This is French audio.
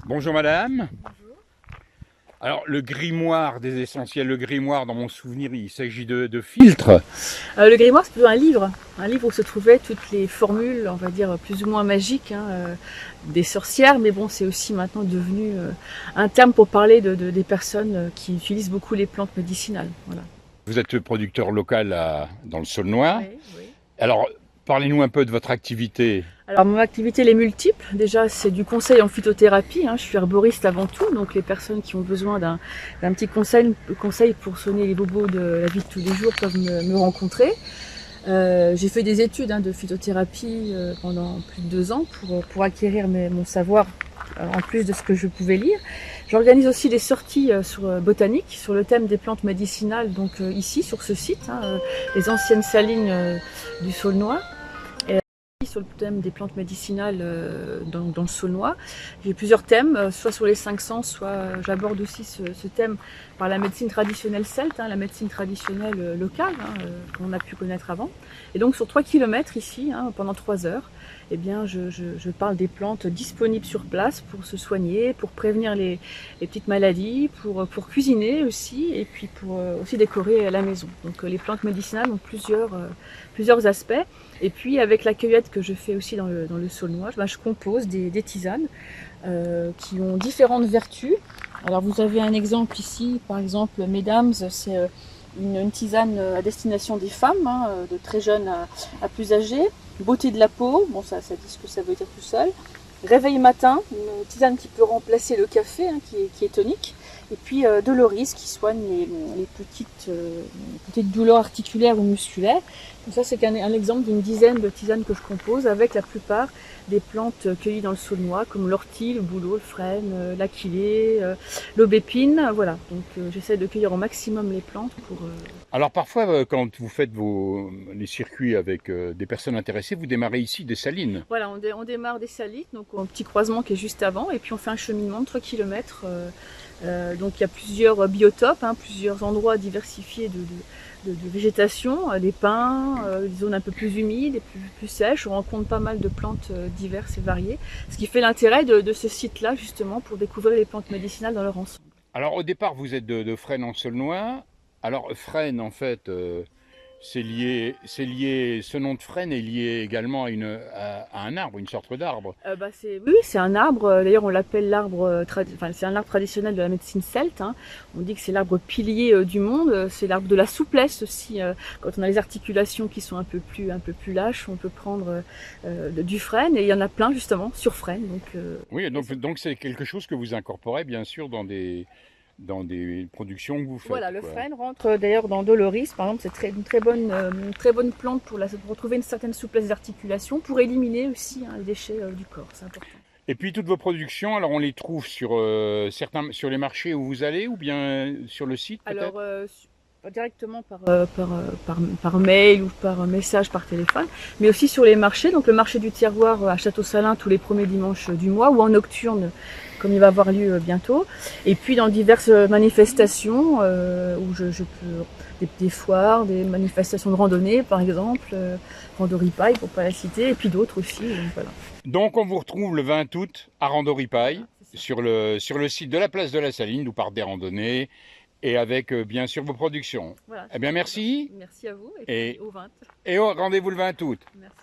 Bonjour madame. Bonjour. Alors le grimoire des essentiels, le grimoire dans mon souvenir, il s'agit de filtres. Le grimoire, c'est plutôt un livre où se trouvaient toutes les formules, on va dire plus ou moins magiques, des sorcières, mais bon, c'est aussi maintenant devenu un terme pour parler des personnes qui utilisent beaucoup les plantes médicinales. Voilà. Vous êtes producteur local dans le Saulnois. Oui, oui. Alors parlez-nous un peu de votre activité. Alors mon activité elle est multiple. Déjà c'est du conseil en phytothérapie. Je suis herboriste avant tout, donc les personnes qui ont besoin d'un petit conseil pour soigner les bobos de la vie de tous les jours peuvent me rencontrer. J'ai fait des études de phytothérapie pendant plus de 2 ans pour acquérir mon savoir en plus de ce que je pouvais lire. J'organise aussi des sorties sur botanique sur le thème des plantes médicinales, donc ici sur ce site, les anciennes salines du Saulnois. Sur le thème des plantes médicinales dans le Saulnois. J'ai plusieurs thèmes, soit sur les 5 sens, soit j'aborde aussi ce thème par la médecine traditionnelle celte, la médecine traditionnelle locale qu'on a pu connaître avant. Et donc sur 3 km ici, pendant 3 heures, eh bien, je parle des plantes disponibles sur place pour se soigner, pour prévenir les petites maladies, pour cuisiner aussi, et puis pour aussi décorer à la maison. Donc les plantes médicinales ont plusieurs aspects. Et puis avec la cueillette que je fais aussi dans le Saulnois, je compose des tisanes qui ont différentes vertus. Alors vous avez un exemple ici, par exemple, mesdames, c'est une tisane à destination des femmes, de très jeunes à plus âgées. Beauté de la peau, bon ça dit ce que ça veut dire tout seul. Réveil matin, une tisane qui peut remplacer le café, qui est tonique. Et puis Doloris qui soigne les petites douleurs articulaires ou musculaires. Donc ça c'est un exemple d'une dizaine de tisanes que je compose avec la plupart des plantes cueillies dans le Saulnois comme l'ortie, le bouleau, le frêne, l'aquilée, l'aubépine. Voilà, donc j'essaie de cueillir au maximum les plantes pour... Alors parfois quand vous faites les circuits avec des personnes intéressées, vous démarrez ici des salines. Voilà, on démarre des salites, donc un petit croisement qui est juste avant, et puis on fait un cheminement de 3 km. Donc il y a plusieurs biotopes, plusieurs endroits diversifiés de végétation, des pins, des zones un peu plus humides et plus sèches. On rencontre pas mal de plantes diverses et variées, ce qui fait l'intérêt de ce site-là justement pour découvrir les plantes médicinales dans leur ensemble. Alors au départ vous êtes de Fresnes en Saulnois. Alors Fresnes en fait c'est lié, ce nom de frêne est lié également à un arbre, une sorte d'arbre. Oui, c'est un arbre. D'ailleurs, on l'appelle c'est un arbre traditionnel de la médecine celte. On dit que c'est l'arbre pilier du monde. C'est l'arbre de la souplesse aussi. Quand on a les articulations qui sont un peu plus lâches, on peut prendre du frêne. Et il y en a plein justement sur frêne. Oui, donc c'est quelque chose que vous incorporez bien sûr dans des productions que vous faites. Voilà, le frêne rentre d'ailleurs dans Doloris, par exemple, c'est une très bonne plante pour retrouver une certaine souplesse d'articulation, pour éliminer aussi les déchets du corps, c'est important. Et puis toutes vos productions, alors on les trouve sur les marchés où vous allez ou bien sur le site peut-être? Alors, directement par mail ou par message par téléphone, mais aussi sur les marchés, donc le marché du terroir à Château-Salins tous les premiers dimanches du mois, ou en nocturne comme il va avoir lieu bientôt, et puis dans diverses manifestations où je peux des foires, des manifestations de randonnée par exemple, Randoripaille pour pas la citer, et puis d'autres aussi. Donc, voilà. Donc on vous retrouve le 20 août à Randoripaille, Voilà, sur le site de la place de la Saline, d'où partent des randonnées, et avec bien sûr vos productions. voilà, Eh bien merci, merci à vous, et puis au 20. et rendez-vous le 20 août. Merci.